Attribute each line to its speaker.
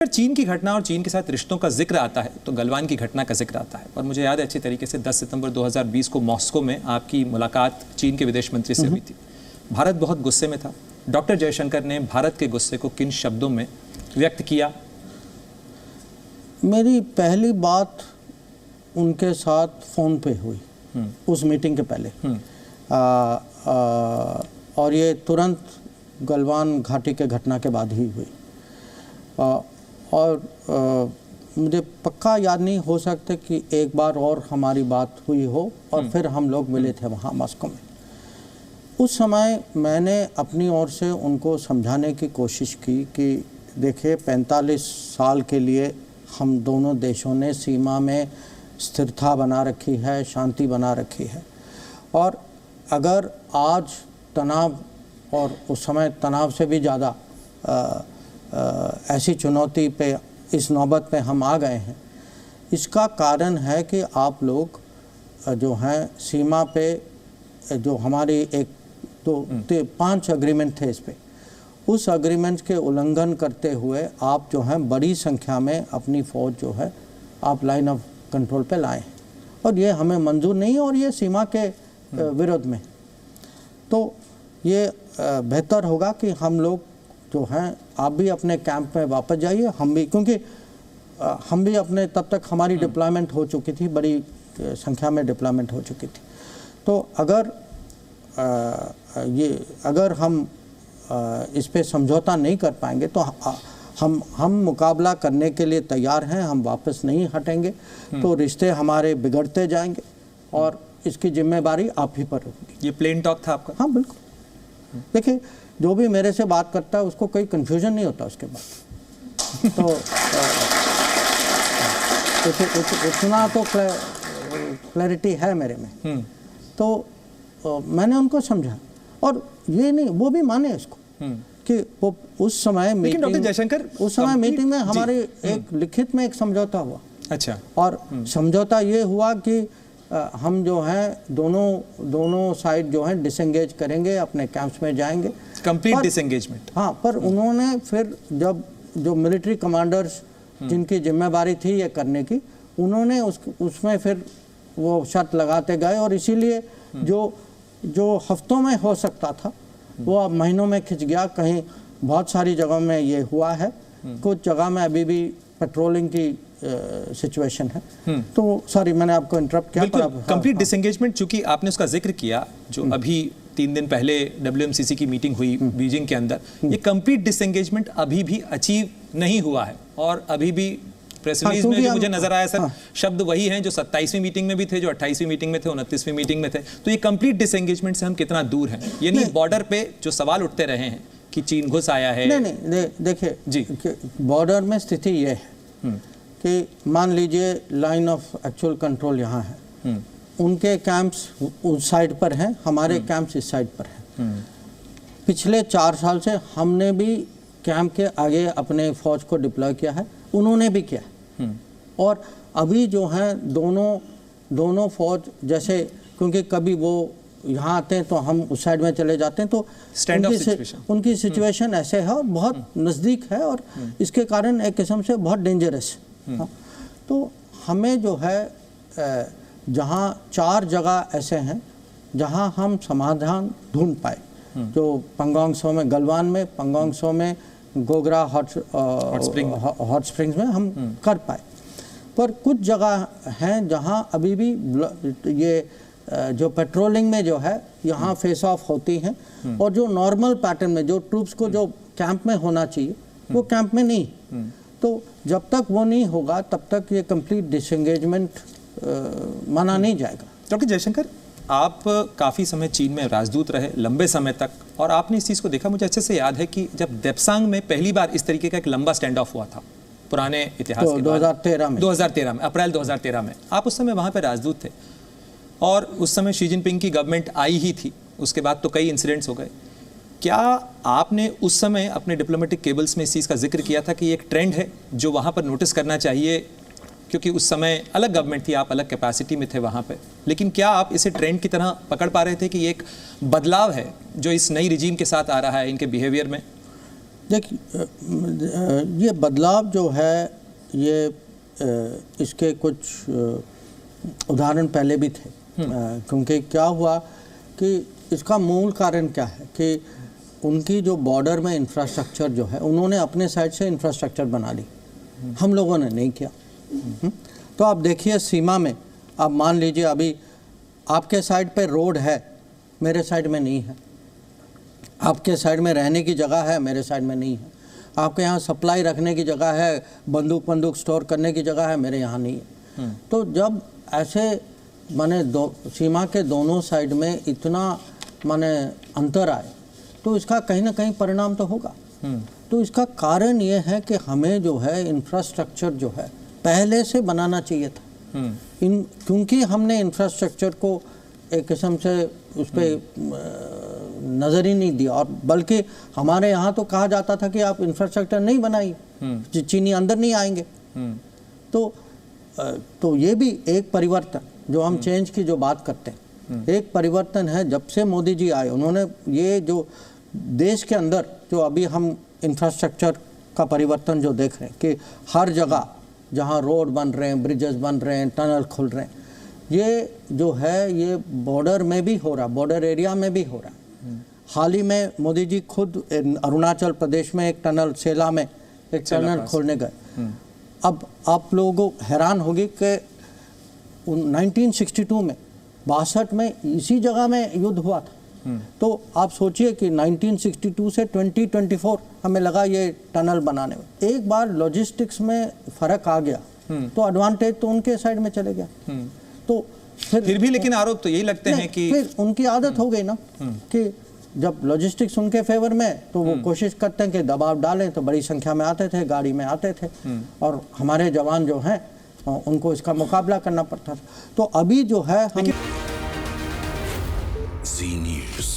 Speaker 1: अगर चीन की घटना और चीन के साथ रिश्तों का जिक्र आता है तो गलवान की घटना का जिक्र आता है। और मुझे याद है अच्छी तरीके से 10 सितंबर 2020 को मॉस्को में आपकी मुलाकात चीन के विदेश मंत्री से हुई थी। भारत बहुत गुस्से में था। डॉक्टर जयशंकर ने भारत के गुस्से को किन शब्दों में व्यक्त किया?
Speaker 2: मेरी पहली बात उनके साथ फ़ोन पे हुई उस मीटिंग के पहले, और ये तुरंत गलवान घाटी के घटना के बाद ही हुई। और मुझे पक्का याद नहीं हो सकता कि एक बार और हमारी बात हुई हो और फिर हम लोग मिले थे वहाँ मॉस्को में। उस समय मैंने अपनी ओर से उनको समझाने की कोशिश की कि देखिए 45 साल के लिए हम दोनों देशों ने सीमा में स्थिरता बना रखी है, शांति बना रखी है, और अगर आज तनाव और उस समय तनाव से भी ज़्यादा ऐसी चुनौती पे इस नौबत पे हम आ गए हैं, इसका कारण है कि आप लोग जो हैं सीमा पे जो हमारी एक तो 5 एग्रीमेंट थे इस पे, उस एग्रीमेंट के उल्लंघन करते हुए आप जो हैं बड़ी संख्या में अपनी फ़ौज जो है आप लाइन ऑफ कंट्रोल पे लाए हैं, और ये हमें मंजूर नहीं है और ये सीमा के विरोध में। तो ये बेहतर होगा कि हम लोग जो हैं आप भी अपने कैंप में वापस जाइए, हम भी, क्योंकि हम भी अपने तब तक हमारी डिप्लॉयमेंट हो चुकी थी, बड़ी संख्या में डिप्लॉयमेंट हो चुकी थी। तो अगर हम इस पे समझौता नहीं कर पाएंगे तो हम मुकाबला करने के लिए तैयार हैं, हम वापस नहीं हटेंगे, तो रिश्ते हमारे बिगड़ते जाएंगे और इसकी जिम्मेदारी आप ही पर होगी।
Speaker 1: ये प्लेन टॉक था आपका?
Speaker 2: हाँ बिल्कुल। देखिए जो भी मेरे से बात करता है उसको कोई कन्फ्यूजन नहीं होता उसके बाद। तो इतना तो क्लैरिटी है मेरे में। तो मैंने उनको समझा, और ये नहीं, वो भी माने इसको कि वो उस समय मीटिंग,
Speaker 1: डॉक्टर जयशंकर
Speaker 2: उस समय मीटिंग में हमारे एक लिखित में एक समझौता हुआ।
Speaker 1: अच्छा।
Speaker 2: और समझौता ये हुआ कि हम जो हैं दोनों साइड जो हैं डिसएंगेज करेंगे, अपने कैंप्स में जाएंगे,
Speaker 1: कंप्लीट डिसएंगेजमेंट।
Speaker 2: हाँ, पर उन्होंने फिर जब जो मिलिट्री कमांडर्स जिनकी जिम्मेदारी थी ये करने की, उन्होंने उसमें फिर वो शर्त लगाते गए, और इसीलिए जो हफ्तों में हो सकता था वो अब महीनों में खिंच गया। कहीं बहुत सारी जगहों में ये हुआ है, कुछ जगह में अभी भी पेट्रोलिंग की सिचुएशन है। तो सॉरी मैंने आपको इंटरप्ट किया।
Speaker 1: कंप्लीट डिसएंगेजमेंट, चूंकि आपने उसका जिक्र किया, जो अभी 3 दिन पहले WMCC की मीटिंग हुई बीजिंग के अंदर, ये कंप्लीट डिसएंगेजमेंट अभी भी अचीव नहीं हुआ है, और अभी भी प्रेस रिलीज में जो मुझे नजर आया सर, शब्द वही हैं जो 27वीं मीटिंग में भी थे, जो 28वीं मीटिंग में थे, 29वीं मीटिंग में थे। तो ये कंप्लीट डिसएंगेजमेंट से हम कितना दूर हैं? ये नहीं, बॉर्डर पे जो सवाल उठते रहे हैं कि चीन घुस आया है।
Speaker 2: नहीं, देखिए जी, बॉर्डर में स्थिति ये है कि मान लीजिए लाइन ऑफ एक्चुअल कंट्रोल यहाँ है, उनके कैंप्स उस साइड पर हैं, हमारे कैंप्स इस साइड पर हैं। पिछले 4 साल से हमने भी कैंप के आगे अपने फौज को डिप्लॉय किया है, उन्होंने भी किया है। और अभी जो हैं दोनों फौज जैसे, क्योंकि कभी वो यहाँ आते हैं तो हम उस साइड में चले जाते हैं, तो उनकी सिचुएशन ऐसे है और बहुत नज़दीक है, और इसके कारण एक किस्म से बहुत डेंजरस है। तो हमें जो है जहाँ 4 जगह ऐसे हैं जहाँ हम समाधान ढूंढ पाए, जो पंगोंग सो में, गलवान में, पंगोंग सो में, गोगरा हॉट स्प्रिंग्स में हम कर पाए। पर कुछ जगह हैं जहाँ अभी भी ये जो पेट्रोलिंग में जो है यहाँ फेस ऑफ होती हैं, और जो नॉर्मल पैटर्न में जो ट्रूप्स को जो कैंप में होना चाहिए वो कैंप में नहीं। तो जब तक वो नहीं होगा तब तक ये कंप्लीट डिसएंगेजमेंट माना नहीं जाएगा।
Speaker 1: डॉक्टर जयशंकर, आप काफ़ी समय चीन में राजदूत रहे, लंबे समय तक, और आपने इस चीज़ को देखा। मुझे अच्छे से याद है कि जब देप्सांग में पहली बार इस तरीके का एक लंबा स्टैंड ऑफ हुआ था पुराने इतिहास के 2013 में, अप्रैल 2013 में, आप उस समय वहाँ पर राजदूत थे, और उस समय शी जिनपिंग की गवर्नमेंट आई ही थी। उसके बाद तो कई इंसिडेंट्स हो गए। क्या आपने उस समय अपने डिप्लोमेटिक केबल्स में इस चीज़ का जिक्र किया था कि ये एक ट्रेंड है जो वहाँ पर नोटिस करना चाहिए, क्योंकि उस समय अलग गवर्नमेंट थी, आप अलग कैपेसिटी में थे वहाँ पे, लेकिन क्या आप इसे ट्रेंड की तरह पकड़ पा रहे थे कि ये एक बदलाव है जो इस नई रिजीम के साथ आ रहा है, इनके बिहेवियर में?
Speaker 2: देखिए ये बदलाव जो है ये इसके कुछ उदाहरण पहले भी थे, क्योंकि क्या हुआ कि इसका मूल कारण क्या है कि उनकी जो बॉर्डर में इंफ्रास्ट्रक्चर जो है उन्होंने अपने साइड से इंफ्रास्ट्रक्चर बना ली, हम लोगों ने नहीं किया। तो आप देखिए सीमा में, आप मान लीजिए अभी आपके साइड पे रोड है, मेरे साइड में नहीं है, आपके साइड में रहने की जगह है, मेरे साइड में नहीं है, आपके यहाँ सप्लाई रखने की जगह है, बंदूक स्टोर करने की जगह है, मेरे यहाँ नहीं है। तो जब ऐसे माने सीमा के दोनों साइड में इतना माने अंतर आए तो इसका कहीं ना कहीं परिणाम तो होगा। तो इसका कारण ये है कि हमें जो है इंफ्रास्ट्रक्चर जो है पहले से बनाना चाहिए था। क्योंकि हमने इंफ्रास्ट्रक्चर को एक किस्म से उस पर नज़र ही नहीं दिया, और बल्कि हमारे यहाँ तो कहा जाता था कि आप इंफ्रास्ट्रक्चर नहीं बनाइए, चीनी अंदर नहीं आएंगे। तो ये भी एक परिवर्तन, जो हम चेंज की जो बात करते हैं, एक परिवर्तन है। जब से मोदी जी आए, उन्होंने ये जो देश के अंदर जो अभी हम इंफ्रास्ट्रक्चर का परिवर्तन जो देख रहे हैं कि हर जगह जहाँ रोड बन रहे हैं, ब्रिजेस बन रहे हैं, टनल खुल रहे हैं, ये जो है ये बॉर्डर में भी हो रहा, बॉर्डर एरिया में भी हो रहा है। हाल ही में मोदी जी खुद अरुणाचल प्रदेश में एक टनल, सेला में एक टनल खोलने गए। अब आप लोगों हैरान होगी कि 1962 में 62 में इसी जगह में युद्ध हुआ था। तो आप सोचिए कि 1962 से 2024 हमें लगा ये टनल बनाने में। एक बार लॉजिस्टिक्स में फर्क आ गया तो एडवांटेज तो उनके साइड में चले गया। तो
Speaker 1: फिर भी लेकिन आरोप तो यही लगते हैं कि
Speaker 2: फिर उनकी आदत हो गई ना कि जब लॉजिस्टिक्स उनके फेवर में तो वो कोशिश करते हैं कि दबाव डालें, तो बड़ी संख्या में आते थे, गाड़ी में आते थे, और हमारे जवान जो हैं उनको इसका मुकाबला करना पड़ता था। तो अभी जो है हम
Speaker 3: Zee News.